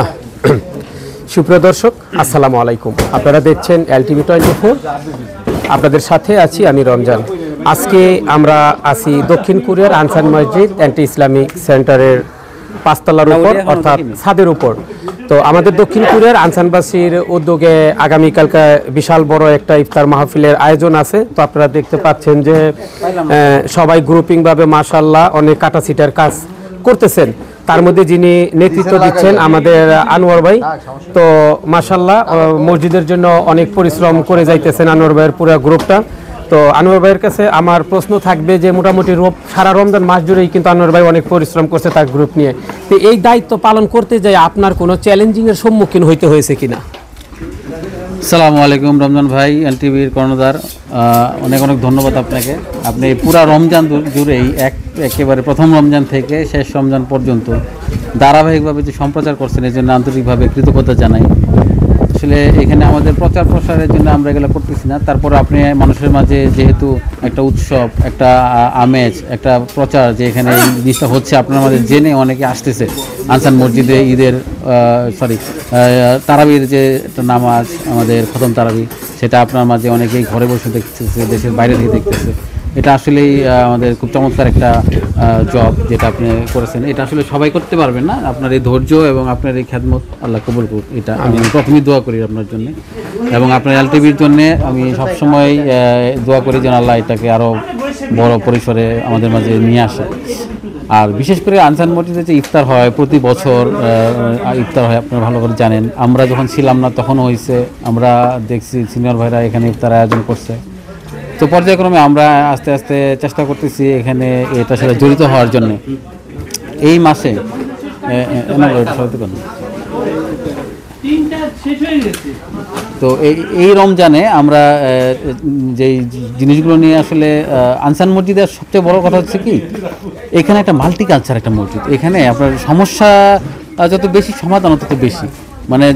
আহ, সুপ্রিয় দর্শক আসসালামু আলাইকুম। আপনারা দেখছেন এলটিভি 24। আপনাদের সাথে আছি আমি রমজান। আজকে আমরা আছি দক্ষিণ কোরিয়ার আনসান মসজিদ অ্যান্টি ইসলামিক সেন্টারের পাঁচতলার উপর অর্থাৎ ছাদের উপর। তো আমাদের দক্ষিণ কোরিয়ার আনসানবাসীর উদ্যোগে আগামীকালকে বিশাল বড় একটা ইফতার মাহফিলের আয়োজন আছে। তো আপনারা দেখতে পাচ্ছেন যে সবাই গ্রুপিংভাবে মাশাআল্লাহ অনেক কাটাছিটার কাজ করতেছেন। তার মধ্যে যিনি নেতৃত্ব দিচ্ছেন আমাদের আনোয়ার ভাই। তো মাশাআল্লাহ মসজিদের জন্য অনেক পরিশ্রম করে যাইতেছেন আনোয়ার ভাইয়ের পুরো গ্রুপটা। তো আনোয়ার ভাইয়ের কাছে আমার প্রশ্ন থাকবে যে মোটামুটি সারা রমজান মাস জুড়েই কিন্তু আনোয়ার ভাই অনেক পরিশ্রম করছে তার গ্রুপ নিয়ে। তো এই দায়িত্ব পালন করতে যাই আপনার কোনো চ্যালেঞ্জিংয়ের সম্মুখীন হইতে হয়েছে কিনা? আসসালামু আলাইকুম রমজান ভাই, এলটিভির কর্ণধার, অনেক অনেক ধন্যবাদ আপনাকে। আপনি পুরা রমজান জুড়েই একেবারে প্রথম রমজান থেকে শেষ রমজান পর্যন্ত ধারাবাহিকভাবে যে সম্প্রচার করছেন এই জন্য আন্তরিকভাবে কৃতজ্ঞতা জানাই। আসলে এখানে আমাদের প্রচার প্রসারের জন্য আমরা এগুলো করতেছি না, তারপরে আপনি মানুষের মাঝে যেহেতু একটা উৎসব, একটা আমেজ, একটা প্রচার যে এখানে এই জিনিসটা হচ্ছে আপনার মাঝে জেনে অনেকে আসতেছে। আনসান মসজিদে ঈদের তারাবির যে একটা নামাজ আমাদের খতম তারাবি, সেটা আপনার মাঝে অনেকেই ঘরে বসে দেখতেছে, দেশের বাইরে থেকে দেখতেছে। এটা আসলেই আমাদের খুব চমৎকার একটা জব যেটা আপনি করেছেন। এটা আসলে সবাই করতে পারবেন না। আপনার এই ধৈর্য এবং আপনার এই খ্যাদমত আল্লাহ কবুল করুক, এটা আমি প্রথমেই দোয়া করি আপনার জন্য। এবং আপনার এলটিভির জন্য আমি সবসময় দোয়া করি যেন আল্লাহ এটাকে আরও বড় পরিসরে আমাদের মাঝে নিয়ে আসে। আর বিশেষ করে আনসান মসজিদে যে ইফতার হয় প্রতি বছর ইফতার হয়, আপনারা ভালো করে জানেন। আমরা যখন ছিলাম না তখনও হয়েছে, আমরা দেখছি সিনিয়র ভাইরা এখানে ইফতার আয়োজন করছে। তো পর্যায়ক্রমে আমরা আস্তে আস্তে চেষ্টা করতেছি এখানে এটার সাথে জড়িত হওয়ার জন্য। এই মাসে তো এই রমজানে আমরা যেই জিনিসগুলো নিয়ে আসলে আনসান মসজিদের সবচেয়ে বড় কথা হচ্ছে কি, এখানে একটা মাল্টিকালচার একটা মসজিদ। এখানে আপনার সমস্যা যত বেশি, সমাধান তত বেশি। মানে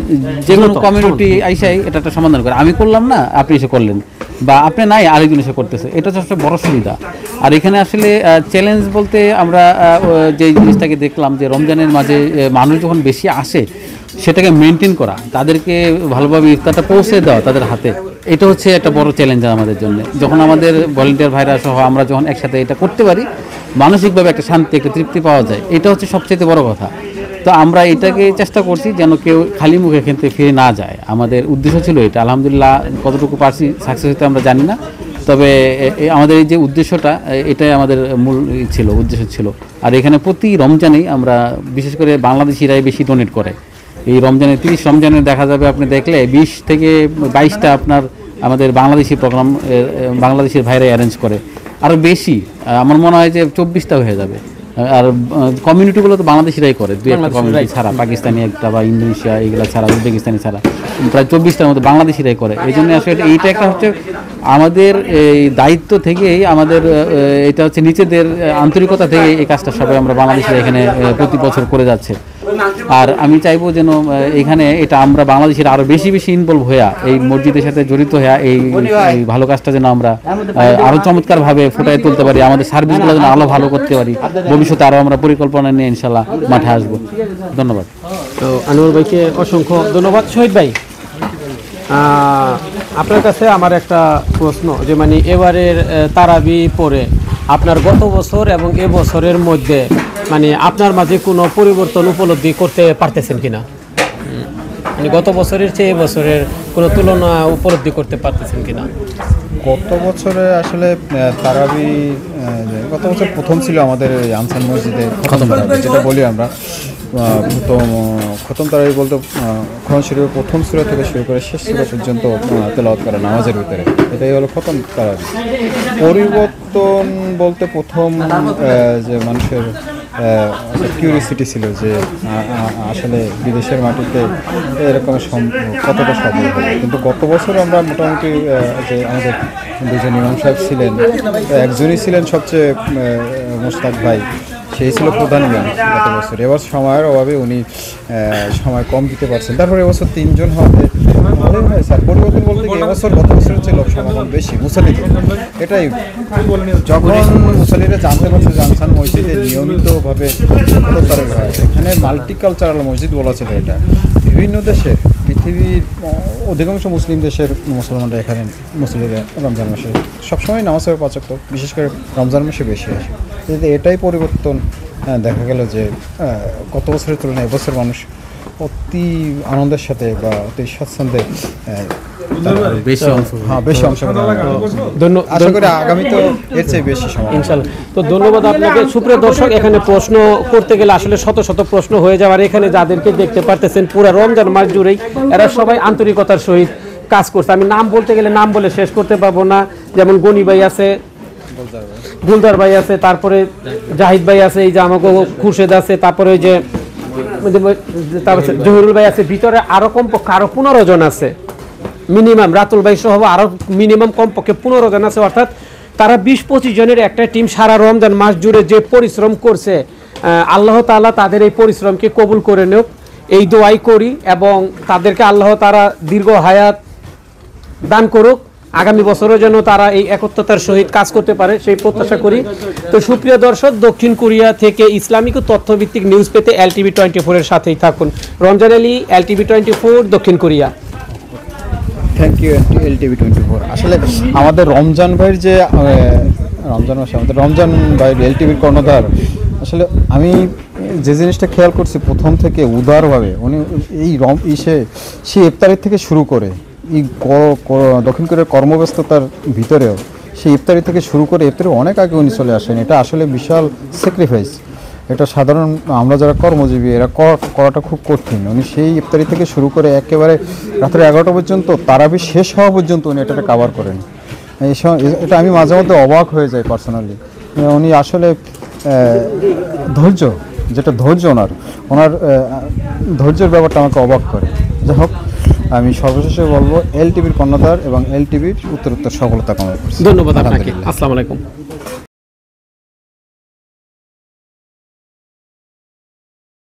যে কোনো কমিউনিটি আইসাই এটা একটা সমাধান করে। আমি করলাম না, আপনি এসে করলেন, বা আপনি নাই আরেকজন এসে করতেছে, এটা হচ্ছে বড় সুবিধা। আর এখানে আসলে চ্যালেঞ্জ বলতে আমরা যে জিনিসটাকে দেখলাম যে রমজানের মাঝে মানুষ যখন বেশি আসে সেটাকে মেনটেন করা, তাদেরকে ভালোভাবে ইফতারটা পৌঁছে দেওয়া তাদের হাতে, এটা হচ্ছে একটা বড় চ্যালেঞ্জ আমাদের জন্য। যখন আমাদের ভলেন্টিয়ার ভাইরা সহ আমরা যখন একসাথে এটা করতে পারি, মানসিকভাবে একটা শান্তি, একটা তৃপ্তি পাওয়া যায়, এটা হচ্ছে সবচেয়ে বড় কথা। তো আমরা এটাকে চেষ্টা করছি যেন কেউ খালি মুখে এখান থেকে ফিরে না যায়। আমাদের উদ্দেশ্য ছিল এটা। আলহামদুলিল্লাহ কতটুকু পারছি সাকসেস হতে আমরা জানি না, তবে আমাদের এই যে উদ্দেশ্যটা, এটাই আমাদের মূল উদ্দেশ্য ছিল। আর এখানে প্রতি রমজানেই আমরা বিশেষ করে বাংলাদেশিরাই বেশি ডোনেট করে। এই রমজানে 30 রমজানে দেখা যাবে, আপনি দেখলে 20 থেকে 22টা আপনার আমাদের বাংলাদেশি প্রোগ্রাম বাংলাদেশের ভাইরা অ্যারেঞ্জ করে। আরও বেশি আমার মনে হয় যে 24টা হয়ে যাবে। আর কমিউনিটিগুলো তো বাংলাদেশিরাই করে, দুই একটা কমিউনিটি ছাড়া, পাকিস্তানি একটা বা ইন্দোনেশিয়া এগুলো ছাড়া, উজবেকিস্তানি ছাড়া প্রায় 24টার মতো বাংলাদেশিরাই করে। এই জন্য আসলে এইটা একটা হচ্ছে আমাদের এই দায়িত্ব থেকেই, আমাদের এটা হচ্ছে নিজেদের আন্তরিকতা থেকে এই কাজটা সবাই আমরা বাংলাদেশিরা এখানে প্রতি বছর করে যাচ্ছে। আর আমি চাইবো যেন এখানে এটা আমরা বাংলাদেশিরা আরও বেশি বেশি ইনভলভ হয়ে এই মসজিদের সাথে জড়িত হয়ে এই ভালো কাজটা যেন আমরা আরও চমৎকারভাবে ফুটাই তুলতে পারি, আমাদের সার্ভিসগুলো যেন আরও ভালো করতে পারি। ভবিষ্যতে আরও আমরা পরিকল্পনা নিয়ে ইনশাল্লাহ মাঠে আসবো। ধন্যবাদ। তো আনোয়ার ভাইকে অসংখ্য ধন্যবাদ। শহীদ ভাই, আপনার কাছে আমার একটা প্রশ্ন, যে মানে এবারের তারাবি পরে আপনার গত বছর এবং এ বছরের মধ্যে মানে আপনার মাঝে কোনো পরিবর্তন উপলব্ধি করতে পারতেছেন কিনা? মানে গত বছরের চেয়ে এবছরের কোনো তুলনা উপলব্ধি করতে পারতেছেন কিনা? গত বছরে আসলে তারাবি, গত বছর প্রথম ছিল আমাদের আনসান মসজিদে খতম তারাবি, যেটা বলি আমরা খতম তারাবি বলতে কোরআন শরীফের প্রথম সূরা থেকে শুরু করে শেষ সূরা পর্যন্ত তেলাওয়াত করা নামাজের ভিতরে, এটাই হলো খতম তারাবি। পরিবর্তন বলতে প্রথম যে মানুষের কিউরিসিটি ছিল যে আসলে বিদেশের মাটিতে এরকম কতটা সফল হবে। কিন্তু গত বছর আমরা মোটামুটি যে আমাদের দুজন ইমাম সাহেব ছিলেন, একজনই ছিলেন সবচেয়ে মোশতাক ভাই, সেই ছিল প্রধান ইমাম গত বছর। এবার সময়ের অভাবে উনি সময় কম দিতে পারছেন, তারপরে এবছর 3 জন হতে ভালোই হয়েছে। আর পরিবর্তন বলতে কি এবছর গত বছরের চেয়ে লোক সমাগম বেশি মুসল্লিদের, এটাই যখন মুসল্লিরা জানতে পারছে যে আনসান মসজিদে নিয়মিতভাবে তারাবি হয়। এখানে মাল্টিকালচারাল মসজিদ বলা ছিল এটা। বিভিন্ন দেশের, পৃথিবীর অধিকাংশ মুসলিম দেশের মুসলমানরা এখানে মুসলিমরা রমজান মাসে সবসময় নামাজ পড়ে 5 ওয়াক্ত, বিশেষ করে রমজান মাসে বেশি আসে। যদি এটাই পরিবর্তন দেখা গেল যে গত বছরের তুলনায় এবছর মানুষ অতি আনন্দের সাথে বা অতি স্বাচ্ছন্দ্যে বেশি অংশগ্রহণ। আশা করি আগামীতে এর চেয়ে বেশি সময় ইনশাল্লাহ। তো ধন্যবাদ আপনাকে। সুপ্রিয় দর্শক, এখানে প্রশ্ন করতে গেলে আসলে শত শত প্রশ্ন হয়ে যাওয়ার, এখানে যাদেরকে দেখতে পারতেছেন পুরো রমজান মাস জুড়েই এরা সবাই আন্তরিকতার সহিত কাজ করছে। আমি নাম বলতে গেলে নাম বলে শেষ করতে পারবো না। যেমন গনি ভাই আছে, গুলদার ভাই আছে, তারপরে জাহিদ ভাই আছে, এই যে আমাকে খুরশেদ আছে, তারপরে ওই যে জহিরুল ভাই আছে, ভিতরে আরো কমপক্ষে আরো 15 জন আছে মিনিমাম, রাতুল ভাই সহ আরো মিনিমাম কমপক্ষে 15 জন আছে। অর্থাৎ তারা 20-25 জনের একটা টিম সারা রমজান মাস জুড়ে যে পরিশ্রম করছে, আল্লাহ তাআলা তাদের এই পরিশ্রমকে কবুল করে নেক, এই দোয়াই করি, এবং তাদেরকে আল্লাহ তাআলা দীর্ঘ হায়াত দান করুক। আগামী বছরও যেন তারা এই একত্রতার সহিত কাজ করতে পারে সেই প্রত্যাশা করি। তো সুপ্রিয় দর্শক, দক্ষিণ কোরিয়া থেকে ইসলামিক ও তথ্যভিত্তিক নিউজ পেতে LTV 24 এর সাথেই থাকুন। রমজান আলী, LTV 24, দক্ষিণ কোরিয়া। Thank you LTV 24। আসলে আমাদের রমজান ভাইয়ের যে রমজান মাসে আমাদের রমজান ভাইয়ের LTVর কর্ণধার, আসলে আমি যে জিনিসটা খেয়াল করছি প্রথম থেকে উদারভাবে উনি এই সেই ইফতারের থেকে শুরু করে এই দক্ষিণ কোরিয়ার কর্মব্যস্ততার ভিতরেও সেই ইফতারি থেকে শুরু করে ইফতারি অনেক আগে উনি চলে আসেন। এটা আসলে বিশাল স্যাক্রিফাইস। এটা সাধারণ আমরা যারা কর্মজীবী এরা করাটা খুব কঠিন। উনি সেই ইফতারি থেকে শুরু করে একেবারে রাত্রে 11টা পর্যন্ত, তারাবি শেষ হওয়া পর্যন্ত উনি এটাকে কাভার করেন। এটা আমি মাঝে মধ্যে অবাক হয়ে যাই পার্সোনালি। উনি আসলে ধৈর্য, যেটা ধৈর্য ওনার ধৈর্যের ব্যাপারটা আমাকে অবাক করে। যাই হোক, আমি সর্বশেষে বলবো LTVর কর্ণধার এবং LTVর উত্তরোত্তর সফলতা কামনা করছি। ধন্যবাদ আপনাকে। আসসালামু আলাইকুম।